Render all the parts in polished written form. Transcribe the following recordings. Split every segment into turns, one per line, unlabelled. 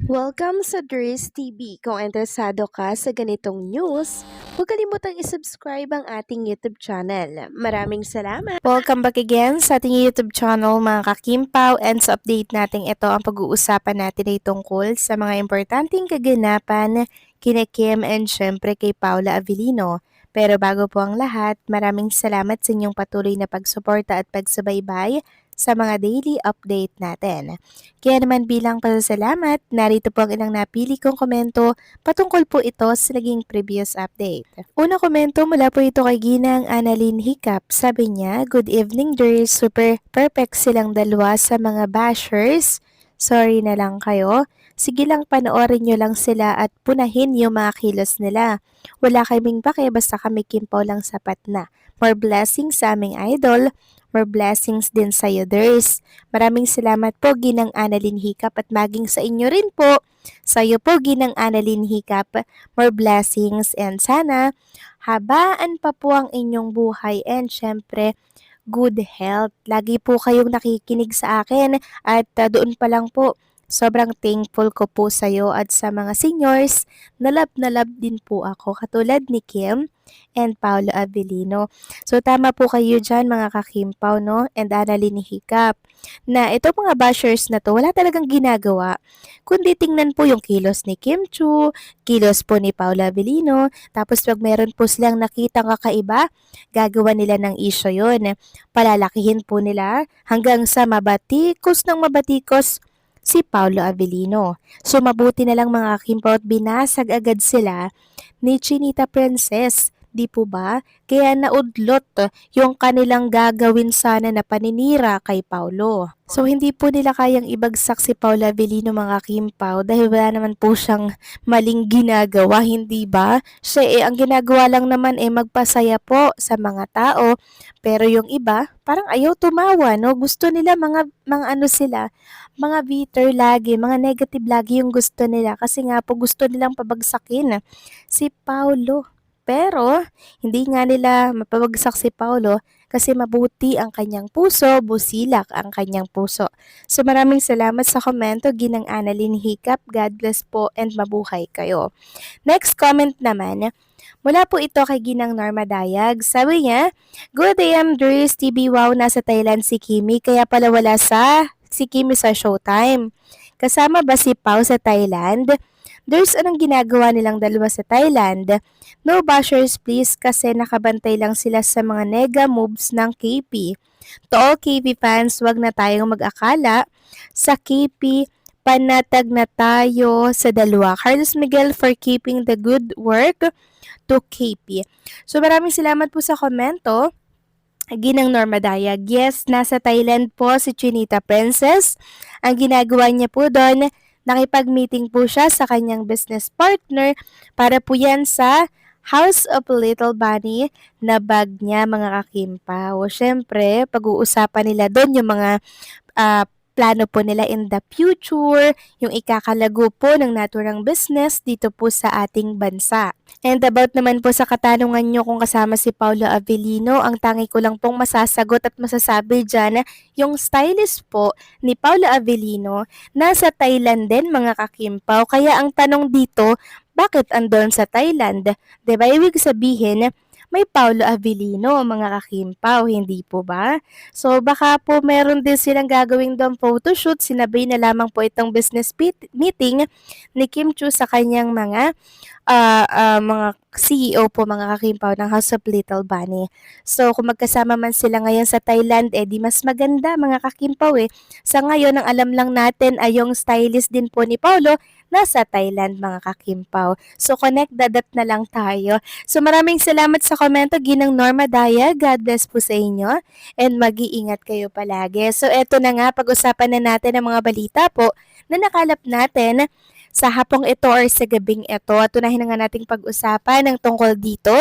Welcome sa Dries TV. Kung interesado ka sa ganitong news, huwag kalimutang isubscribe ang ating YouTube channel. Maraming salamat!
Welcome back again sa ating YouTube channel mga kakimpaw, and sa update natin ito ang pag-uusapan natin ay tungkol sa mga importanteng kaganapan kina Kim and syempre kay Paula Avellino. Pero bago po ang lahat, maraming salamat sa inyong patuloy na pagsuporta at pagsubaybay sa mga daily update natin. Kaya naman bilang pasasalamat, narito po ang ilang napili kong komento patungkol po ito sa naging previous update. Una komento mula po ito kay Ginang Annalyn Hiccup. Sabi niya, "Good evening dear, super perfect silang dalawa sa mga bashers. Sorry na lang kayo. Sige lang panoorin nyo lang sila at punahin yung mga kilos nila. Wala kaming pake basta kami Kimpaw lang sapat na. More blessings sa aming idol. More blessings din sa Ders. Maraming salamat po Ginang Annalyn Hiccup at maging sa inyo rin po. Sa iyo po Ginang Annalyn Hiccup. More blessings and sana habaan pa po ang inyong buhay and syempre good health. Lagi po kayong nakikinig sa akin at doon pa lang po sobrang thankful ko po sa iyo at sa mga seniors. Na love din po ako katulad ni Kim and Paolo Avellino. So tama po kayo dyan mga kakimpaw no and Annalyn Hiccup na ito mga bashers na to wala talagang ginagawa kundi tingnan po yung kilos ni Kim Chu, kilos po ni Paolo Avellino, tapos pag meron po silang nakitang kakaiba, gagawa nila ng issue yun. Palalakihin po nila hanggang sa mabatikos ng mabatikos si Paolo Avellino. So mabuti na lang mga kakimpaw at binasag agad sila ni Chinita Princess. Di po ba? Kaya naudlot yung kanilang gagawin sana na paninira kay Paulo. So hindi po nila kayang ibagsak si Paula Avellino mga kimpaw dahil wala naman po siyang maling ginagawa, hindi ba? Siya ang ginagawa lang naman magpasaya po sa mga tao. Pero yung iba, parang ayaw tumawa, no? Gusto nila mga ano sila, mga bitter lagi, mga negative lagi yung gusto nila kasi nga po gusto nilang pabagsakin si Paulo. Pero, hindi nga nila mapabagsak si Paulo kasi mabuti ang kanyang puso, busilak ang kanyang puso. So maraming salamat sa komento, Ginang Annalyn Hiccup. God bless po and mabuhay kayo. Next comment naman, mula po ito kay Ginang Norma Dayag. Sabi niya, "Good AM Dries TV, wow, nasa Thailand si Kimi, kaya pala wala si Kimi sa Showtime. Kasama ba si Pau sa Thailand? There's anong ginagawa nilang dalawa sa Thailand? No bashers please kasi nakabantay lang sila sa mga nega moves ng KP. To all KP fans, wag na tayong mag-akala sa KP, panatag na tayo sa dalawa. Carlos Miguel for keeping the good work to KP." So maraming salamat po sa komento. Ginang Norma Dayag. Yes, nasa Thailand po si Chinita Princess. Ang ginagawa niya po doon, nakipag-meeting po siya sa kanyang business partner para po yan sa House of Little Bunny na bag niya mga kakimpaw. Siyempre, pag-uusapan nila doon yung mga ah, plano po nila in the future, yung ikakalago po ng naturang business dito po sa ating bansa. And about naman po sa katanungan nyo kung kasama si Paolo Avellino, ang tangi ko lang pong masasagot at masasabi dyan, yung stylist po ni Paolo Avellino nasa Thailand din mga kakimpaw. Kaya ang tanong dito, bakit andon sa Thailand? Diba ibig sabihin, may Paolo Avellino mga kakimpaw, hindi po ba? So baka po meron din silang gagawing doon photoshoot, sinabay na lamang po itong business meeting ni Kim Chu sa kanyang mga CEO po mga kakimpaw ng House of Little Bunny. So kung magkasama man sila ngayon sa Thailand, di mas maganda mga kakimpaw eh. Sa ngayon, ang alam lang natin ay yung stylist din po ni Paulo nasa Thailand mga kakimpaw. So connect the dot na lang tayo. So maraming salamat sa komento, Ginang Norma Daya. God bless po sa inyo and mag-iingat kayo palagi. So eto na nga, pag-usapan na natin ang mga balita po na nakalap natin sa hapong ito or sa gabing ito. At unahin na nga nating pag-usapan ng tungkol dito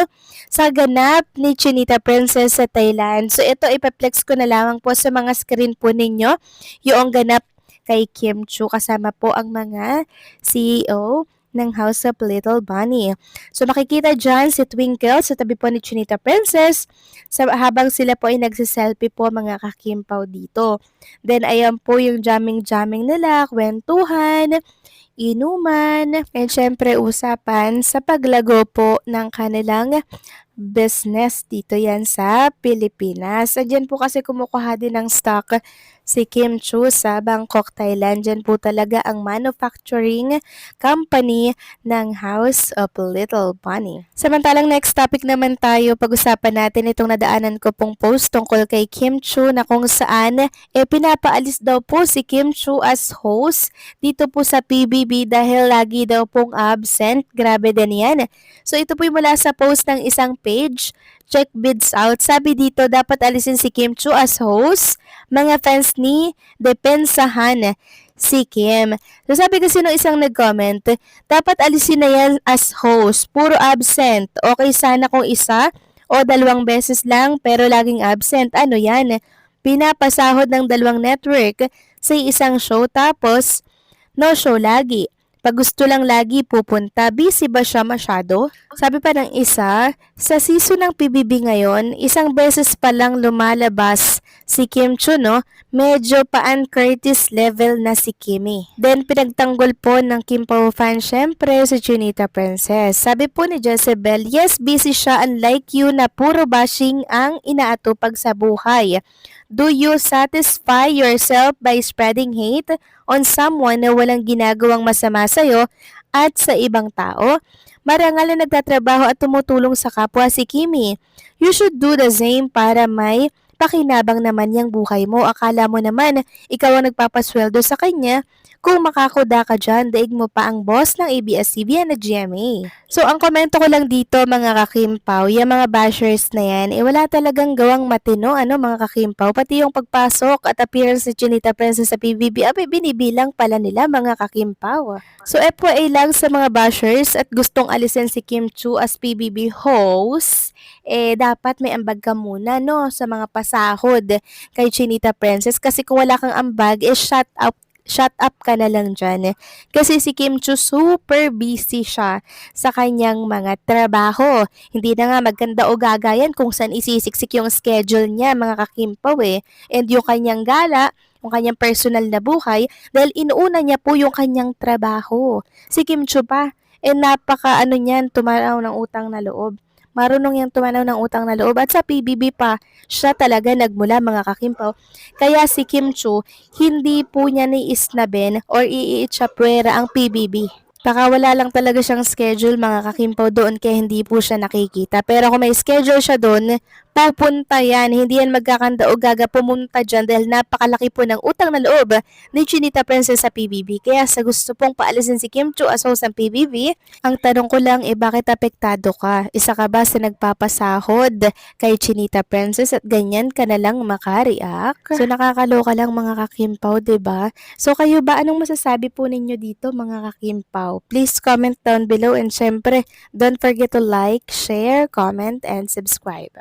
sa ganap ni Chinita Princess sa Thailand. So ito ipaplex ko na lamang po sa mga screen po ninyo yung ganap kay Kim Chu kasama po ang mga CEO ng House of Little Bunny. So makikita dyan si Twinkle sa tabi po ni Chinita Princess habang sila po ay nagsiselfie po mga kakimpaw dito. Then ayan po yung jamming-jamming nila, kwentuhan, inuman, and syempre usapan sa paglago po ng kanilang business dito yan sa Pilipinas. Diyan po kasi kumukuha din ng stock si Kim Chu sa Bangkok, Thailand. Diyan po talaga ang manufacturing company ng House of Little Bunny. Samantalang next topic naman tayo, pag-usapan natin itong nadaanan ko pong post tungkol kay Kim Chu na kung saan pinapaalis daw po si Kim Chu as host dito po sa PBB dahil lagi daw pong absent. Grabe din yan. So ito po mula sa post ng isang page, Check Bids Out. Sabi dito, dapat alisin si Kim Chu as host. Mga fans ni depensahan si Kim. So sabi kasi ng isang nag-comment, dapat alisin na yan as host. Puro absent. Okay sana kung isa o 2 beses lang pero laging absent. Ano yan? Pinapasahod ng 2 network sa isang show tapos no show lagi. Pag gusto lang lagi pupunta, busy ba siya masyado? Sabi pa ng isa, sa season ng PBB ngayon, 1 beses pa lang lumalabas si Kim Chu, no? Medyo pa-Ann Curtis level na si Kimi. Then pinagtanggol po ng Kim Pao fan syempre si Chinita Princess. Sabi po ni Jezebel, yes, busy siya unlike you na puro bashing ang inaatupag sa buhay. Do you satisfy yourself by spreading hate on someone na walang ginagawang masama sa'yo at sa ibang tao? Marangal na nagtatrabaho at tumutulong sa kapwa si Kimi. You should do the same para may pakinabang naman yung buhay mo. Akala mo naman, ikaw ang nagpapasweldo sa kanya. Kung makakuda ka dyan, daig mo pa ang boss ng ABS-CBN na GMA. So, ang komento ko lang dito mga kakimpaw, yung mga bashers na yan, wala talagang gawang matino, mga kakimpaw. Pati yung pagpasok at appearance ni Chinita Princess sa PBB, binibilang pala nila mga kakimpaw. So, FYI lang sa mga bashers at gustong alisin si Kim Chu as PBB host, dapat may ambag ka muna, no, sa mga pasahod kay Chinita Princess. Kasi kung wala kang ambag, shut up ka na lang dyan. Kasi si Kim Chu super busy siya sa kanyang mga trabaho. Hindi na nga maganda o gagayan kung saan isisiksik yung schedule niya mga kakimpaw And yung kanyang gala, yung kanyang personal na buhay, dahil inuuna niya po yung kanyang trabaho. Si Kim Chu pa, napaka niyan, tumanaw ng utang na loob. Marunong yung tumanaw ng utang na loob at sa PBB pa, siya talaga nagmula mga kakimpaw. Kaya si Kim Chu, hindi po niya niisnabin or iitsapwera ang PBB. Baka wala lang talaga siyang schedule mga kakimpaw doon kaya hindi po siya nakikita. Pero kung may schedule siya doon, pupunta yan. Hindi yan magkakanda o gaga pumunta dyan dahil napakalaki po ng utang na loob ni Chinita Princess sa PBB. Kaya sa gusto pong paalisin si Kim Chu as host ng PBB, ang tanong ko lang bakit apektado ka? Isa ka ba sa nagpapasahod kay Chinita Princess at ganyan ka na lang makareact? So nakakaloka lang mga kakimpaw, 'di ba? So kayo ba, anong masasabi po ninyo dito mga kakimpaw? Please comment down below and syempre don't forget to like, share, comment, and subscribe.